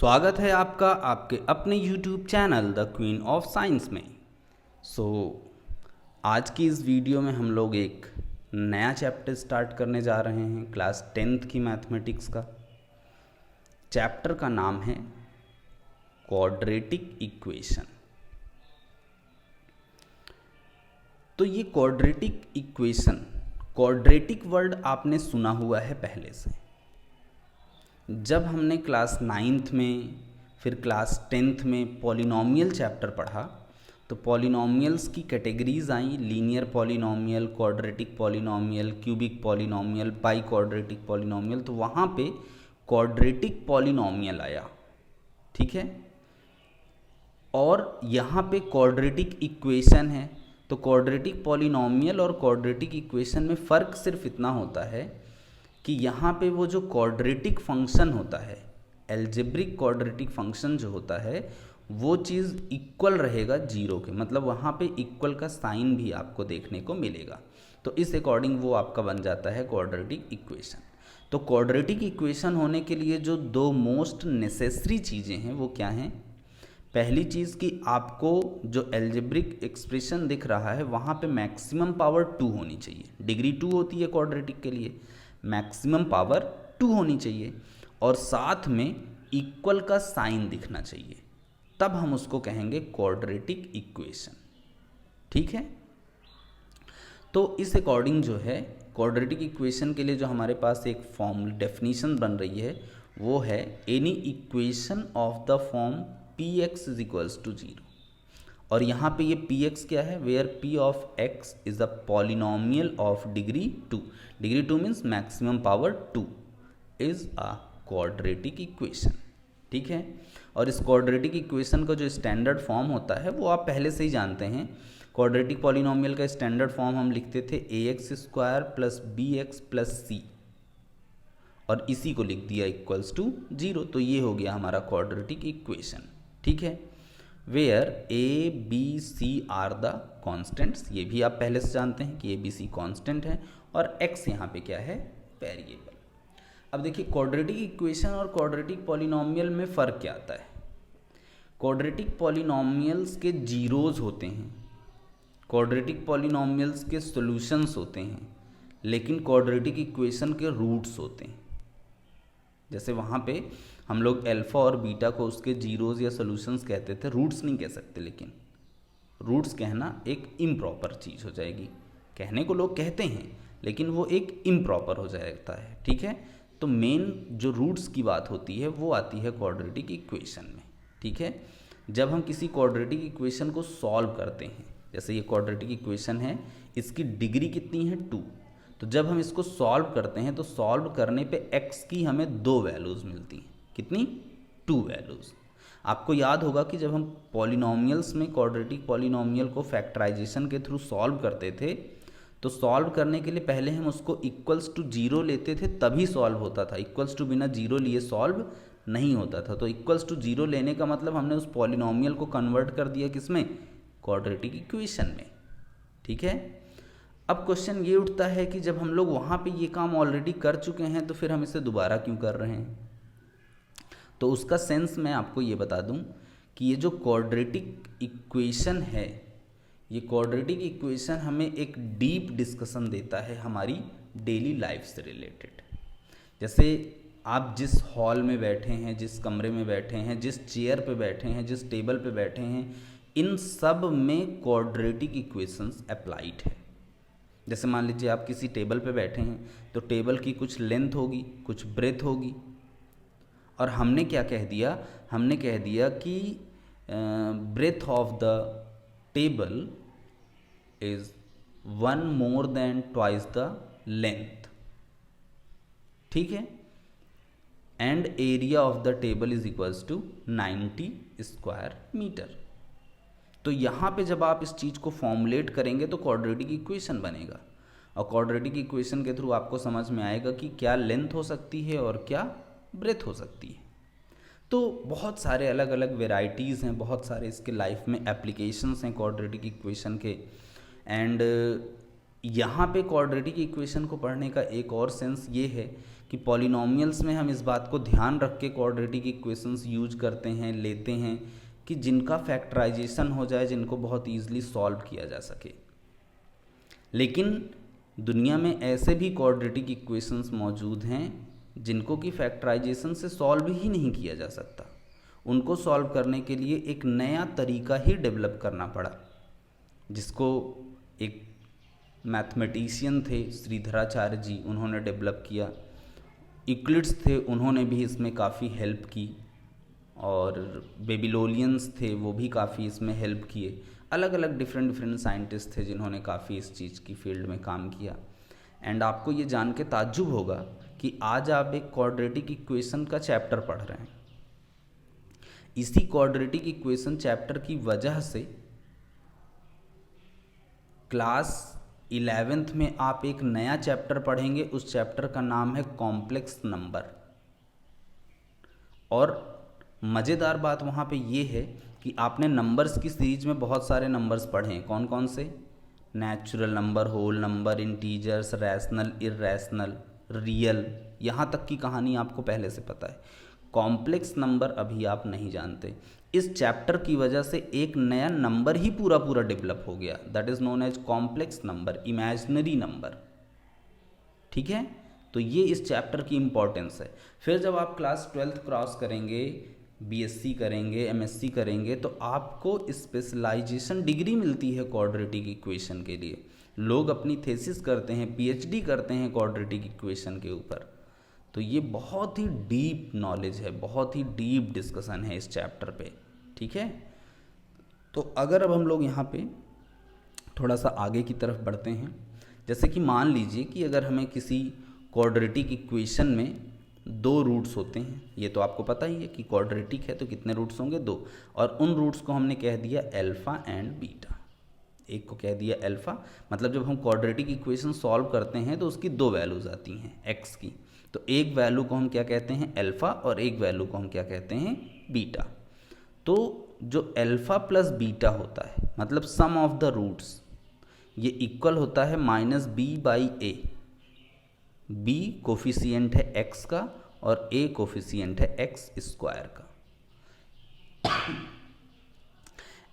स्वागत है आपका आपके अपने YouTube channel the queen of science में। आज की इस वीडियो में हम लोग एक नया चैप्टर स्टार्ट करने जा रहे हैं क्लास 10th की मैथमेटिक्स का। चैप्टर का नाम है क्वाड्रेटिक इक्वेशन। तो ये क्वाड्रेटिक इक्वेशन, क्वाड्रेटिक वर्ड आपने सुना हुआ है पहले से। जब हमने क्लास 9th में फिर क्लास 10th में पॉलिनॉमियल चैप्टर पढ़ा तो पॉलिनॉमियल्स की categories I, linear polynomial, quadratic polynomial, cubic polynomial, by quadratic polynomial. तो वहाँ पे क्वाड्रेटिक पॉलिनॉमियल आया, ठीक है। और यहाँ पे क्वाड्रेटिक इक्वेशन है। तो क्वाड्रेटिक पॉलिनॉमियल और क्वाड्रेटिक इक्वेशन में फ़र्क सिर्फ इतना होता है कि यहाँ पे वो जो क्वाड्रेटिक फंक्शन होता है, एल्जेब्रिक क्वाड्रेटिक फंक्शन जो होता है, वो चीज़ इक्वल रहेगा जीरो के, मतलब वहाँ पे इक्वल का साइन भी आपको देखने को मिलेगा। तो इस अकॉर्डिंग वो आपका बन जाता है क्वाड्रेटिक इक्वेशन। तो क्वाड्रेटिक इक्वेशन होने के लिए जो दो मोस्ट नेसेसरी चीज़ें हैं वो क्या हैं? पहली चीज़ कि आपको जो एल्जेब्रिक एक्सप्रेशन दिख रहा है वहाँ पे मैक्सिमम पावर 2 होनी चाहिए। डिग्री 2 होती है क्वाड्रेटिक के लिए, मैक्सिमम पावर 2 होनी चाहिए और साथ में इक्वल का साइन दिखना चाहिए, तब हम उसको कहेंगे क्वाड्रेटिक इक्वेशन, ठीक है। तो इस अकॉर्डिंग जो है क्वाड्रेटिक इक्वेशन के लिए जो हमारे पास एक फॉर्म डेफिनेशन बन रही है वो है any equation of the form px is equals to 0। और यहाँ पे ये px क्या है? Where p of x is a polynomial of degree 2। Degree 2 means maximum power 2 is a quadratic equation, ठीक है। और इस क्वाड्रेटिक इक्वेशन का जो स्टैंडर्ड फॉर्म होता है वो आप पहले से ही जानते हैं। क्वाड्रेटिक पॉलिनॉमियल का स्टैंडर्ड फॉर्म हम लिखते थे ax² plus bx plus c, और इसी को लिख दिया इक्वल्स टू 0। तो ये हो गया हमारा क्वाड्रेटिक इक्वेशन, ठीक है। Where A B C are the constants, ये भी आप पहले से जानते हैं कि ए बी सी कॉन्स्टेंट है और x यहाँ पे क्या है? वेरिएबल। अब देखिए क्वाड्रेटिक इक्वेशन और क्वाड्रेटिक पॉलिनॉमियल में फ़र्क क्या आता है। क्वाड्रेटिक पॉलिनॉमियल्स के जीरोज़ होते हैं, क्वाड्रेटिक पॉलिनॉमियल्स के सॉल्यूशंस होते हैं, लेकिन क्वाड्रेटिक इक्वेशन के रूट्स होते हैं। जैसे वहाँ पे हम लोग अल्फ़ा और बीटा को उसके जीरोज़ या सॉल्यूशंस कहते थे, रूट्स नहीं कह सकते, लेकिन रूट्स कहना एक इम्प्रॉपर चीज़ हो जाएगी। कहने को लोग कहते हैं लेकिन वो एक इम्प्रॉपर हो जाता है, ठीक है। तो मेन जो रूट्स की बात होती है वो आती है क्वाड्रेटिक इक्वेशन में, ठीक है। जब हम किसी क्वाड्रेटिक इक्वेशन को सॉल्व करते हैं, जैसे ये क्वाड्रेटिक इक्वेशन है, इसकी डिग्री कितनी है? 2। तो जब हम इसको सॉल्व करते हैं तो सॉल्व करने पे x की हमें 2 वैल्यूज़ मिलती हैं। कितनी? 2 वैल्यूज़। आपको याद होगा कि जब हम पॉलिनॉमियल्स में क्वाड्रेटिक पॉलिनॉमियल को फैक्टराइजेशन के थ्रू सॉल्व करते थे तो सॉल्व करने के लिए पहले हम उसको इक्वल्स टू 0 लेते थे, तभी सॉल्व होता था। इक्वल्स टू बिना 0 लिए सॉल्व नहीं होता था। तो इक्वल्स टू 0 लेने का मतलब हमने उस पॉलिनॉमियल को कन्वर्ट कर दिया किसमें? क्वाड्रेटिक इक्वेशन में, ठीक है। अब क्वेश्चन ये उठता है कि जब हम लोग वहाँ पे ये काम ऑलरेडी कर चुके हैं तो फिर हम इसे दोबारा क्यों कर रहे हैं? तो उसका सेंस मैं आपको ये बता दूं कि ये जो क्वाड्रेटिक इक्वेशन है, ये क्वाड्रेटिक इक्वेशन हमें एक डीप डिस्कशन देता है हमारी डेली लाइफ से रिलेटेड। जैसे आप जिस हॉल में बैठे हैं, जिस कमरे में बैठे हैं, जिस चेयर पे बैठे हैं, जिस टेबल पे बैठे हैं, इन सब में क्वाड्रेटिक इक्वेशंस अप्लाइड है। जैसे मान लीजिए आप किसी टेबल पे बैठे हैं तो टेबल की कुछ लेंथ होगी, कुछ ब्रेथ होगी, और हमने क्या कह दिया? हमने कह दिया कि breath of the table is 1 more than twice the length, ठीक है। And area of the table is equals to 90 square metre. तो यहाँ पे जब आप इस चीज़ को फॉर्मुलेट करेंगे तो क्वाड्रेटिक इक्वेशन बनेगा, और क्वाड्रेटिक इक्वेशन के थ्रू आपको समझ में आएगा कि क्या लेंथ हो सकती है और क्या ब्रेथ हो सकती है। तो बहुत सारे अलग अलग वेराइटीज़ हैं, बहुत सारे इसके लाइफ में एप्लीकेशंस हैं क्वाड्रेटिक इक्वेशन के। एंड यहाँ पे क्वाड्रेटिक इक्वेशन को पढ़ने का एक और सेंस ये है कि पॉलिनोमियल्स में हम इस बात को ध्यान रख के क्वाड्रेटिक इक्वेशंस यूज करते हैं, लेते हैं कि जिनका फैक्टराइजेशन हो जाए, जिनको बहुत ईजिली सॉल्व किया जा सके। लेकिन दुनिया में ऐसे भी क्वाड्रेटिक इक्वेशंस मौजूद हैं जिनको कि फैक्टराइजेशन से सॉल्व ही नहीं किया जा सकता। उनको सॉल्व करने के लिए एक नया तरीका ही डेवलप करना पड़ा, जिसको एक मैथमेटिशियन थे श्रीधराचार्य जी, उन्होंने डेवलप किया। यूक्लिड्स थे, उन्होंने भी इसमें काफ़ी हेल्प की, और बेबीलोनियंस थे, वो भी काफ़ी इसमें हेल्प किए। अलग अलग डिफरेंट साइंटिस्ट थे जिन्होंने काफ़ी इस चीज़ की फील्ड में काम किया। एंड आपको ये जान के ताज्जुब होगा कि आज आप एक क्वाड्रेटिक इक्वेशन का चैप्टर पढ़ रहे हैं। इसी क्वाड्रेटिक इक्वेशन चैप्टर की वजह से क्लास 11th में आप एक नया चैप्टर पढ़ेंगे। उस चैप्टर का नाम है कॉम्प्लेक्स नंबर। और मज़ेदार बात वहाँ पे ये है कि आपने नंबर्स की सीरीज में बहुत सारे नंबर्स पढ़े हैं। कौन कौन से? Natural number, whole number, integers, rational, irrational, real, यहाँ तक की कहानी आपको पहले से पता है। कॉम्प्लेक्स नंबर अभी आप नहीं जानते। इस चैप्टर की वजह से एक नया नंबर ही पूरा डेवलप हो गया, that is known as complex number, imaginary number. ठीक है, तो ये इस चैप्टर की इम्पोर्टेंस है। फिर जब आप क्लास 12th क्रॉस करेंगे, बीएससी करेंगे, एमएससी करेंगे, तो आपको स्पेशलाइजेशन डिग्री मिलती है क्वाड्रेटिक इक्वेशन के लिए। लोग अपनी थीसिस करते हैं, पीएचडी करते हैं क्वाड्रेटिक इक्वेशन के ऊपर। तो ये बहुत ही डीप नॉलेज है, बहुत ही डीप डिस्कशन है इस चैप्टर पे। ठीक है, तो अगर अब हम लोग यहाँ पे थोड़ा सा आगे की तरफ बढ़ते हैं, जैसे कि मान लीजिए कि अगर हमें किसी क्वाड्रेटिक इक्वेशन में 2 रूट्स होते हैं। ये तो आपको पता ही है कि क्वाड्रेटिक है तो कितने रूट्स होंगे? 2। और उन रूट्स को हमने कह दिया अल्फ़ा एंड बीटा। एक को कह दिया अल्फ़ा, मतलब जब हम क्वाड्रेटिक इक्वेशन सॉल्व करते हैं तो उसकी 2 वैल्यूज़ आती हैं एक्स की। तो एक वैल्यू को हम क्या कहते हैं? अल्फ़ा, और एक वैल्यू को हम क्या कहते हैं? बीटा। तो जो अल्फ़ा प्लस बीटा होता है, मतलब सम ऑफ द रूट्स, ये इक्वल होता है -b/a। b कोफिशिएंट है x का और a कोफिशिएंट है x² का।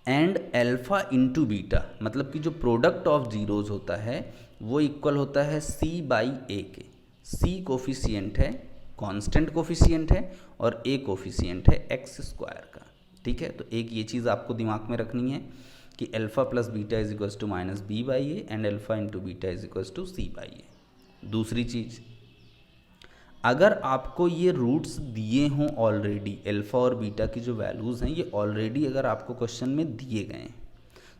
एंड अल्फ़ा इंटू बीटा, मतलब कि जो प्रोडक्ट ऑफ जीरोज होता है वो इक्वल होता है c/a के। c कोफिशिएंट है, कांस्टेंट कोफिशिएंट है, और a कोफिशिएंट है x² का। ठीक है, तो एक ये चीज़ आपको दिमाग में रखनी है कि alpha plus beta is equals to -b/a and alpha into beta is equals to c/a। दूसरी चीज़, अगर आपको ये रूट्स दिए हों ऑलरेडी, अल्फ़ा और बीटा की जो वैल्यूज़ हैं ये ऑलरेडी अगर आपको क्वेश्चन में दिए गए हैं,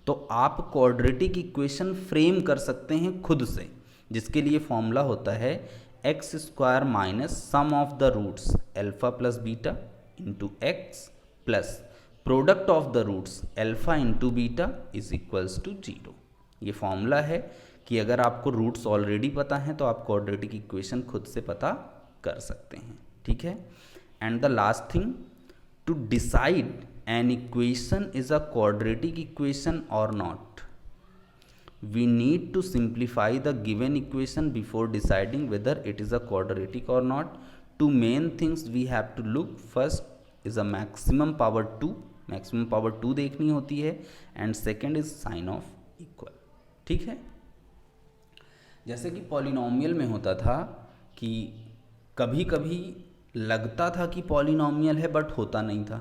तो आप क्वाड्रेटिक इक्वेशन फ्रेम कर सकते हैं खुद से, जिसके लिए फॉर्मूला होता है x² minus sum of the roots alpha plus beta into x plus product of the roots alpha into beta is equals to 0। ये फॉर्मूला है कि अगर आपको रूट्स ऑलरेडी पता हैं तो आप क्वाड्रेटिक इक्वेशन खुद से पता कर सकते हैं। ठीक है, and the last thing, to decide an equation is a quadratic equation or not, we need to simplify the given equation before deciding whether it is a quadratic or not. Two main things we have to look, first is a maximum power 2, maximum power 2 देखनी होती है, and second is sign of equal. ठीक है, जैसे कि polynomial में होता था कि कभी कभी लगता था कि पॉलिनोमियल है बट होता नहीं था,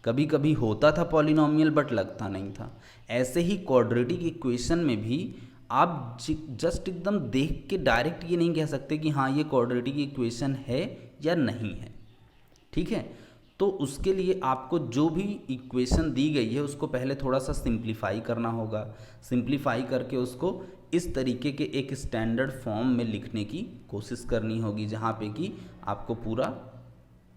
कभी कभी होता था पॉलिनोमियल बट लगता नहीं था। ऐसे ही क्वाड्रेटिक इक्वेशन में भी आप जस्ट एकदम देख के डायरेक्ट ये नहीं कह सकते कि हाँ ये क्वाड्रेटिक इक्वेशन है या नहीं है। ठीक है, तो उसके लिए आपको जो भी इक्वेशन दी गई है उसको पहले थोड़ा सा सिंप्लीफाई करना होगा। सिंप्लीफाई करके उसको इस तरीके के एक स्टैंडर्ड फॉर्म में लिखने की कोशिश करनी होगी, जहाँ पे कि आपको पूरा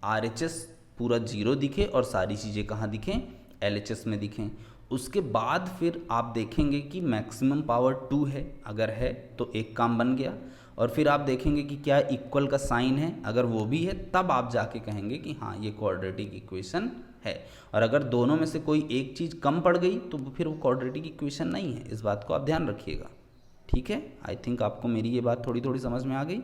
RHS पूरा 0 दिखे और सारी चीज़ें कहाँ दिखें? LHS में दिखें। उसके बाद फिर आप देखेंगे कि मैक्सिमम पावर 2 है, अगर है तो एक काम बन गया, और फिर आप देखेंगे कि क्या इक्वल का साइन है, अगर वो भी है तब आप जाके कहेंगे कि हाँ ये क्वाड्रेटिक इक्वेशन है। और अगर दोनों में से कोई एक चीज़ कम पड़ गई तो फिर वो क्वाड्रेटिक इक्वेशन नहीं है। इस बात को आप ध्यान रखिएगा। ठीक है, आई थिंक आपको मेरी ये बात थोड़ी थोड़ी समझ में आ गई।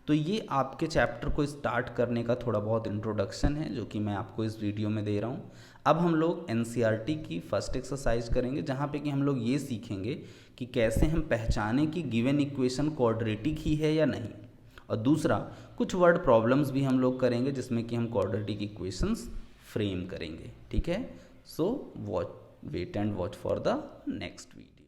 तो ये आपके चैप्टर को स्टार्ट करने का थोड़ा बहुत इंट्रोडक्शन है जो कि मैं आपको इस वीडियो में दे रहा हूँ। अब हम लोग एनसीईआरटी की फर्स्ट एक्सरसाइज करेंगे जहाँ पे कि हम लोग ये सीखेंगे कि कैसे हम पहचाने कि गिवन इक्वेशन क्वाड्रेटिक ही है या नहीं, और दूसरा कुछ वर्ड प्रॉब्लम्स भी हम लोग करेंगे जिसमें कि हम क्वाड्रेटिक इक्वेशंस फ्रेम करेंगे। ठीक है, so wait and watch for the next video.